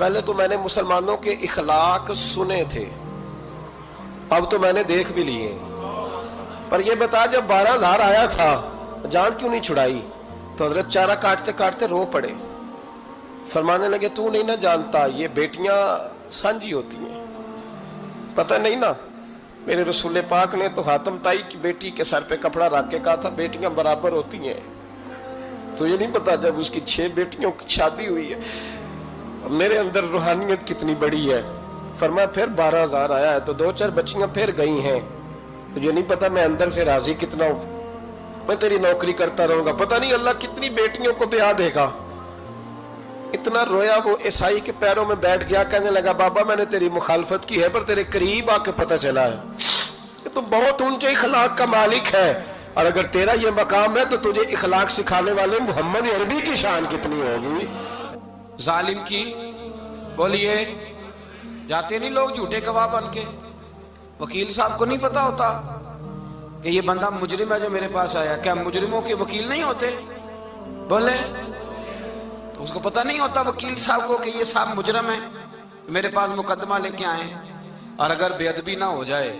پہلے تو میں نے مسلمانوں کے اخلاق سنے تھے، اب تو میں نے دیکھ بھی لیے، پر یہ بتا جب 12,000 آیا تھا جان کیوں نہیں چھڑائی؟ تو حضرت چارہ کاٹتے کاٹتے رو پڑے، فرمانے لگے تو نہیں نہ جانتا یہ بیٹیاں سانجی ہوتی ہیں، پتہ نہیں نا؟ میرے رسول پاک نے تو حاتم تائی کی بیٹی کے سر پہ کپڑا رکھ کے کہا تھا بیٹیاں برابر ہوتی ہیں، تو یہ نہیں پتا جب اس کی 6 بیٹیوں کی شادی ہوئی ہے میرے اندر روحانیت کتنی بڑی ہے۔ فرمایا پھر 12,000 آیا ہے تو 2-4 بچیاں پھر گئی ہیں، تو یہ نہیں پتا میں اندر سے راضی کتنا ہوں، میں تیری نوکری کرتا رہوں گا، پتہ نہیں اللہ کتنی بیٹیوں کو بیاہ دے گا۔ اتنا رویا وہ عیسائی کے پیروں میں بیٹھ گیا، کہنے لگا بابا میں نے تیری مخالفت کی ہے پر تیرے قریب آ کے پتہ چلا ہے کہ تو بہت اونچے اخلاق کا مالک ہے، اور اگر تیرا یہ مقام ہے تو تجھے اخلاق سکھانے والے محمد عربی کی شان کتنی ہوگی۔ ظالم کی بولیے جاتے نہیں لوگ جھوٹے گواہ بن کے، وکیل صاحب کو نہیں پتا ہوتا کہ یہ بندہ مجرم ہے جو میرے پاس آیا، کیا مجرموں کے وکیل نہیں ہوتے؟ بولے تو اس کو پتہ نہیں ہوتا وکیل صاحب کو کہ یہ صاحب مجرم ہے، میرے پاس مقدمہ لے کے آئے، اور اگر بے ادبی نہ ہو جائے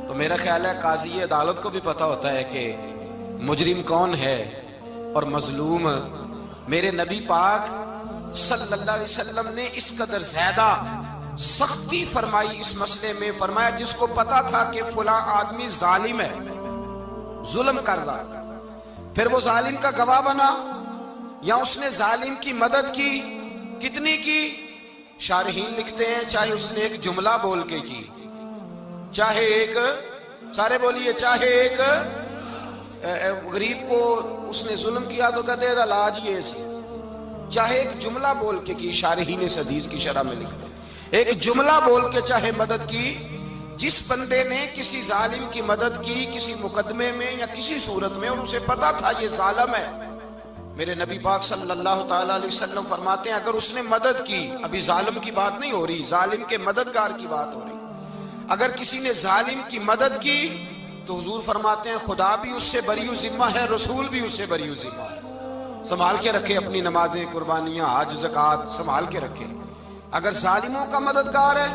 تو میرا خیال ہے قاضی عدالت کو بھی پتہ ہوتا ہے کہ مجرم کون ہے اور مظلوم۔ میرے نبی پاک صلی اللہ علیہ وسلم نے اس قدر زیادہ سختی فرمائی اس مسئلے میں، فرمایا جس کو پتا تھا کہ فلاں آدمی ظالم ہے، ظلم کر رہا، پھر وہ ظالم کا گواہ بنا یا اس نے ظالم کی مدد کی، کتنی کی؟ شارحین لکھتے ہیں چاہے اس نے ایک جملہ بول کے کی، چاہے ایک، سارے بولیے، چاہے ایک غریب کو اس نے ظلم کیا تو کہتے ہیں علاج یہ سی، چاہے ایک جملہ بول کے کی، شارحین اس حدیث کی شرح میں لکھتے ہیں ایک جملہ بول کے چاہے مدد کی، جس بندے نے کسی ظالم کی مدد کی کسی مقدمے میں یا کسی صورت میں اور اسے پتا تھا یہ ظالم ہے، میرے نبی پاک صلی اللہ تعالی علیہ وسلم فرماتے ہیں اگر اس نے مدد کی، ابھی ظالم کی بات نہیں ہو رہی، ظالم کے مددگار کی بات ہو رہی، اگر کسی نے ظالم کی مدد کی تو حضور فرماتے ہیں خدا بھی اس سے بری و ذمہ ہے، رسول بھی اس سے بری و ذمہ ہے۔ سنبھال کے رکھے اپنی نمازیں، قربانیاں، حج، زکوٰۃ سنبھال کے رکھے۔ اگر ظالموں کا مددگار ہے،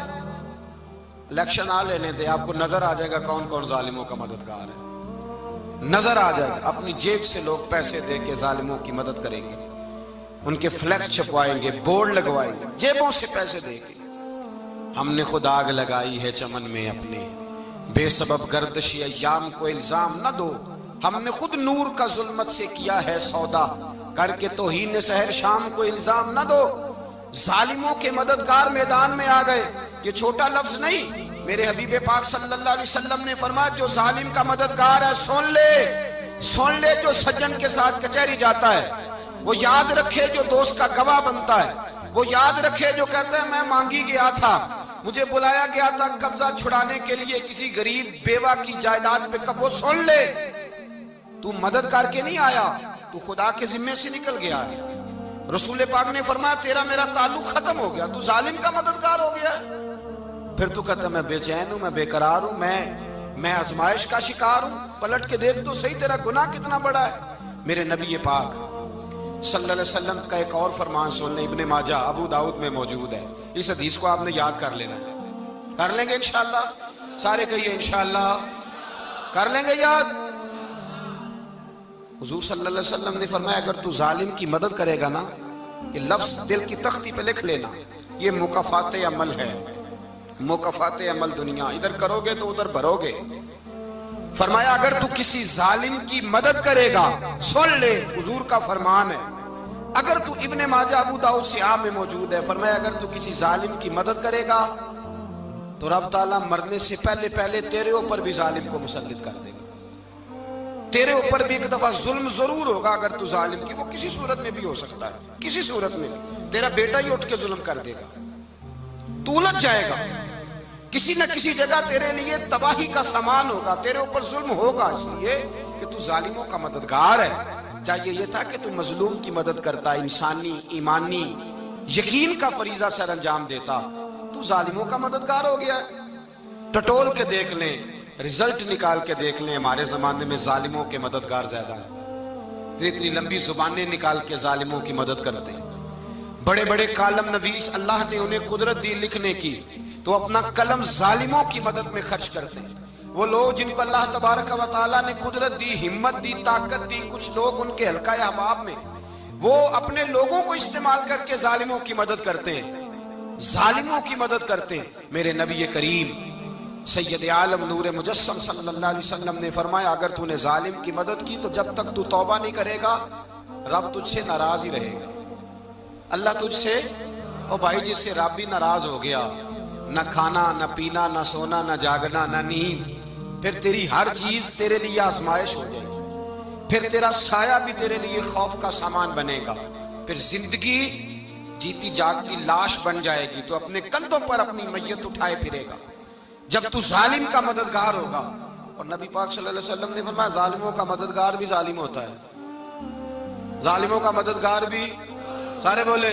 الیکشن آ لینے دے، آپ کو نظر آ جائے گا کون کون ظالموں کا مددگار ہے، نظر آ جائے گا۔ اپنی جیب سے لوگ پیسے دے کے ظالموں کی مدد کریں گے، ان کے فلیکس چھپوائیں گے، بورڈ لگوائیں گے، جیبوں سے پیسے دے کے۔ ہم نے خود آگ لگائی ہے چمن میں اپنے، بے سبب گردشی ایام کو الزام نہ دو، ہم نے خود نور کا ظلمت سے کیا ہے سودا، کر کے توہین سحر شام کو الزام نہ دو۔ ظالموں کے مددگار میدان میں آ گئے، یہ چھوٹا لفظ نہیں، میرے حبیب پاک صلی اللہ علیہ وسلم نے فرمایا جو ظالم کا مددگار ہے سن لے جو سجن کے ساتھ کچہری جاتا ہے، وہ یاد رکھے جو دوست کا گواہ بنتا ہے، وہ یاد رکھے جو کہتا ہے میں مانگی گیا تھا، مجھے بلایا گیا تھا قبضہ چھڑانے کے لیے کسی غریب بیوہ کی جائیداد پہ، کب وہ سن لے تو مدد کر کے نہیں آیا، تو خدا کے ذمے سے نکل گیا ہے۔ رسول پاک نے فرمایا تیرا میرا تعلق ختم ہو گیا، تو ظالم کا مددگار ہو گیا، پھر تو کہتا میں بے چین ہوں، میں بے قرار ہوں، میں آزمائش کا شکار ہوں، پلٹ کے دیکھ تو صحیح تیرا گناہ کتنا بڑا ہے۔ میرے نبی پاک صلی اللہ علیہ وسلم کا ایک اور فرمان سن لیں، ابن ماجہ ابو داؤد میں موجود ہے، اس حدیث کو آپ نے یاد کر لینا ہے، کر لیں گے انشاءاللہ، سارے کہیے انشاءاللہ، کر لیں گے یاد۔ حضور صلی اللہ علیہ وسلم نے فرمایا اگر تو ظالم کی مدد کرے گا نا، یہ لفظ دل کی تختی پہ لکھ لینا، یہ مکافات عمل ہے، مکافات عمل دنیا، ادھر کرو گے تو ادھر بھرو گے۔ فرمایا اگر تو کسی ظالم کی مدد کرے گا، سن لے حضور کا فرمان ہے، اگر تو ابن ماجہ ابو داؤد سیاہ میں موجود ہے، فرمایا اگر تو کسی ظالم کی مدد کرے گا تو رب تعالیٰ مرنے سے پہلے تیرے اوپر بھی ظالم کو مسلط کر دے گا، تیرے اوپر بھی ایک دفعہ ظلم ضرور ہوگا اگر تو ظالم کی، وہ کسی صورت میں بھی ہو سکتا ہے، کسی صورت میں بھی تیرا بیٹا ہی اٹھ کے ظلم کر دے گا، تو الجھ جائے گا، کسی نہ کسی جگہ تیرے لیے تباہی کا سامان ہوگا، تیرے اوپر ظلم ہوگا، اس لیے کہ تو ظالموں کا مددگار ہے۔ چاہیے یہ تھا کہ تو مظلوم کی مدد کرتا، انسانی ایمانی یقین کا فریضہ سر انجام دیتا، تو ظالموں کا مددگار ہو گیا۔ ٹٹول کے دیکھ لیں، رزلٹ نکال کے دیکھ لیں، ہمارے زمانے میں ظالموں کے مددگار زیادہ ہیں، اتنی لمبی زبانیں نکال کے ظالموں کی مدد کرتے ہیں، بڑے بڑے کالم نویس اللہ نے انہیں قدرت دی لکھنے کی، تو اپنا قلم ظالموں کی مدد میں خرچ کرتے ہیں۔ وہ لوگ جن کو اللہ تبارک و تعالیٰ نے قدرت دی، ہمت دی، طاقت دی، کچھ لوگ ان کے حلقہ احباب میں، وہ اپنے لوگوں کو استعمال کر کے ظالموں کی مدد کرتے ہیں، ظالموں کی مدد کرتے ہیں۔ میرے نبی کریم سید عالم نور مجسم صلی اللہ علیہ وسلم نے فرمایا، اگر تو نے ظالم کی مدد کی تو جب تک تو توبہ نہیں کرے گا رب تجھ سے ناراض ہی رہے گا۔ اللہ تجھ سے، او بھائی جس سے رب بھی ناراض ہو گیا، نہ کھانا نہ پینا نہ سونا نہ جاگنا نہ نیند، پھر تیری ہر چیز تیرے لیے آزمائش ہو جائے گی، پھر تیرا سایہ بھی تیرے لیے خوف کا سامان بنے گا، پھر زندگی جیتی جاگتی لاش بن جائے گی، تو اپنے کندھوں پر اپنی میت اٹھائے پھرے گا جب تو ظالم کا مددگار ہوگا۔ اور نبی پاک صلی اللہ علیہ وسلم نے فرمایا ظالموں کا مددگار بھی ظالم ہوتا ہے، ظالموں کا مددگار بھی، سارے بولے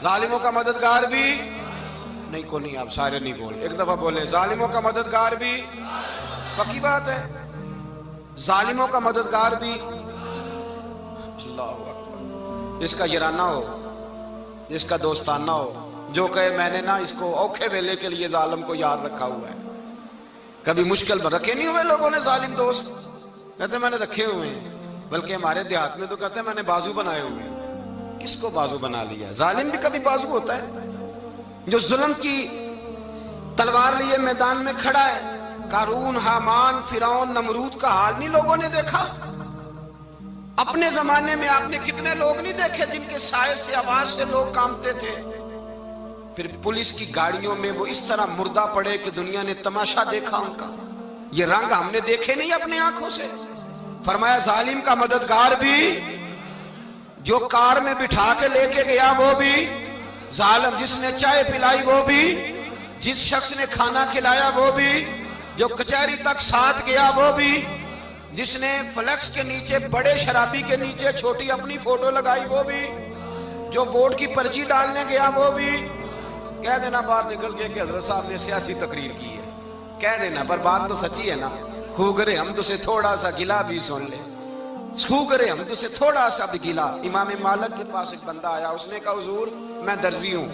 ظالموں کا مددگار بھی نہیں، کو نہیں، آپ سارے نہیں بولے، ایک دفعہ بولے ظالموں کا مددگار بھی، پکی بات ہے، ظالموں کا مددگار بھی۔ اللہ اکبر، جس کا یارانہ ہو، جس کا دوستانہ ہو، جو کہے میں نے نا اس کو اوکھے ویلے کے لیے ظالم کو یاد رکھا ہوا ہے۔ کبھی مشکل میں رکھے نہیں ہوئے لوگوں نے ظالم دوست، کہتے میں نے رکھے ہوئے ہیں، بلکہ ہمارے دیہات میں تو کہتے ہیں میں نے بازو بنائے ہوئے ہیں۔ کس کو بازو بنا لیا؟ ظالم بھی کبھی بازو ہوتا ہے، جو ظلم کی تلوار لیے میدان میں کھڑا ہے۔ قارون، حامان، فرعون، نمرود کا حال نہیں لوگوں نے دیکھا؟ اپنے زمانے میں آپ نے کتنے لوگ نہیں دیکھے جن کے سائے سے، آواز سے لوگ کانپتے تھے؟ پھر پولیس کی گاڑیوں میں وہ اس طرح مردہ پڑے کہ دنیا نے تماشا دیکھا ان کا۔ یہ رنگ ہم نے دیکھے نہیں اپنے آنکھوں سے۔ فرمایا ظالم کا مددگار بھی، جو کار میں بٹھا کے لے کے گیا وہ بھی ظالم، جس نے چائے پلائی وہ بھی، جس شخص نے کھانا کھلایا وہ بھی، جو کچہری تک ساتھ گیا وہ بھی، جس نے فلیکس کے نیچے، بڑے شرابی کے نیچے چھوٹی اپنی فوٹو لگائی وہ بھی، جو ووٹ کی پرچی ڈالنے گیا وہ بھی۔ کہہ دینا باہر نکل کے کہ حضرت صاحب نے سیاسی تقریر کی ہے، کہہ دینا، پر بات تو سچی ہے نا۔ خو کرے ہم تو سے تھوڑا سا گلا بھی سن لے، خو کرے ہم تو سے تھوڑا سا بھی گلا۔ امام مالک کے پاس ایک بندہ آیا، اس نے کہا حضور میں درزی ہوں،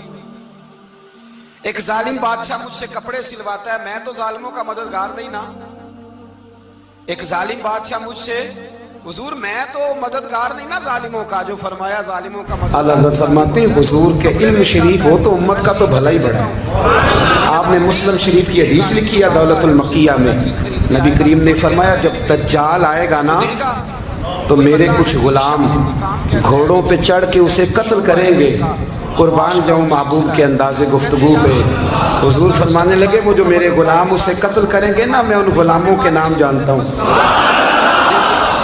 ایک ظالم بادشاہ مجھ سے کپڑے سلواتا ہے، میں تو ظالموں کا مددگار نہیں نا۔ ایک ظالم بادشاہ مجھ سے، حضور میں تو مددگار نہیں نا ظالموں کا۔ جو فرمایا ظالموں کا مددگار، اللہ حضرت فرماتے ہیں حضور کے علم شریف ہو تو امت کا تو بھلا ہی بڑا ہے۔ آپ نے مسلم شریف کی حدیث لکھی ہے دولت المکیہ میں، نبی کریم نے فرمایا جب دجال آئے گا نا تو میرے کچھ غلام گھوڑوں پہ چڑھ کے اسے قتل کریں گے، قربان جاؤں محبوب کے انداز گفتگو پہ۔ حضور فرمانے لگے وہ جو میرے غلام اسے قتل کریں گے نا، میں ان غلاموں کے نام جانتا ہوں۔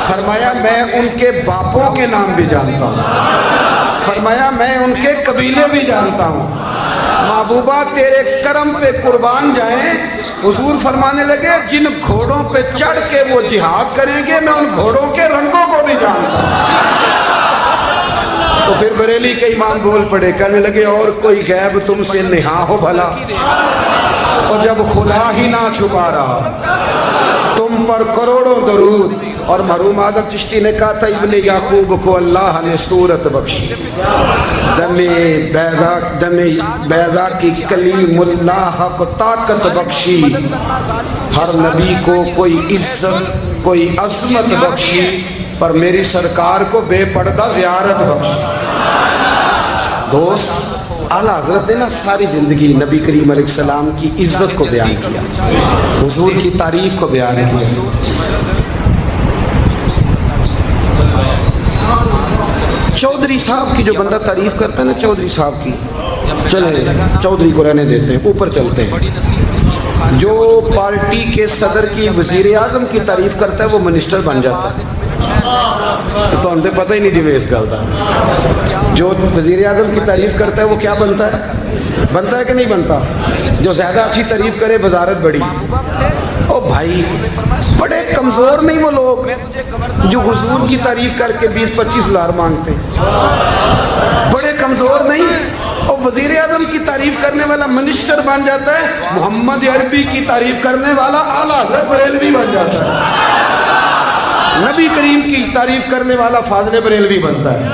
فرمایا میں ان کے باپوں کے نام بھی جانتا ہوں، فرمایا میں ان کے قبیلے بھی جانتا ہوں۔ محبوبہ تیرے کرم پہ قربان جائیں۔ حضور فرمانے لگے جن گھوڑوں پہ چڑھ کے وہ جہاد کریں گے میں ان گھوڑوں کے رنگوں کو بھی جانتا ہوں۔ تو پھر بریلی کے امام بول پڑے، کہنے لگے اور کوئی غیب تم سے نہا ہو بھلا، اور جب خدا ہی نہ چھپا رہا تم پر کروڑوں درود۔ اور مرحوم آدم چشتی نے کہا تھا ابن یعقوب کو اللہ نے صورت بخشی، دم بیضا کی کلیم اللہ کو طاقت بخشی، ہر نبی کو کوئی عزت کوئی عظمت بخشی، پر میری سرکار کو بے پردہ زیارت بخشی۔ دوست اعلیٰ حضرت نے نا ساری زندگی نبی کریم علیہ السلام کی عزت کو بیان کیا، حضور کی تعریف کو بیان کیا۔ چودھری صاحب کی جو بندہ تعریف کرتا ہے نا، چودھری صاحب کی، چلے چودھری کو رہنے دیتے ہیں، اوپر چلتے ہیں۔ جو پارٹی کے صدر کی وزیر اعظم کی تعریف کرتا ہے وہ منسٹر بن جاتا ہے۔ تو ہم تو پتہ ہی نہیں جی اس گل کا۔ جو وزیر اعظم کی تعریف کرتا ہے وہ کیا بنتا ہے کہ نہیں بنتا؟ جو زیادہ اچھی تعریف کرے وزارت بڑی۔ او بھائی بڑے کمزور نہیں وہ لوگ جو حضور کی تعریف کر کے 20-25 ہزار مانگتے، بڑے کمزور نہیں۔ اور وزیر اعظم کی تعریف کرنے والا منسٹر بن جاتا ہے، محمد عربی کی تعریف کرنے والا اعلیٰ حضرت بریلوی بن جاتا ہے، نبی کریم کی تعریف کرنے والا فاضل بریلوی بنتا ہے۔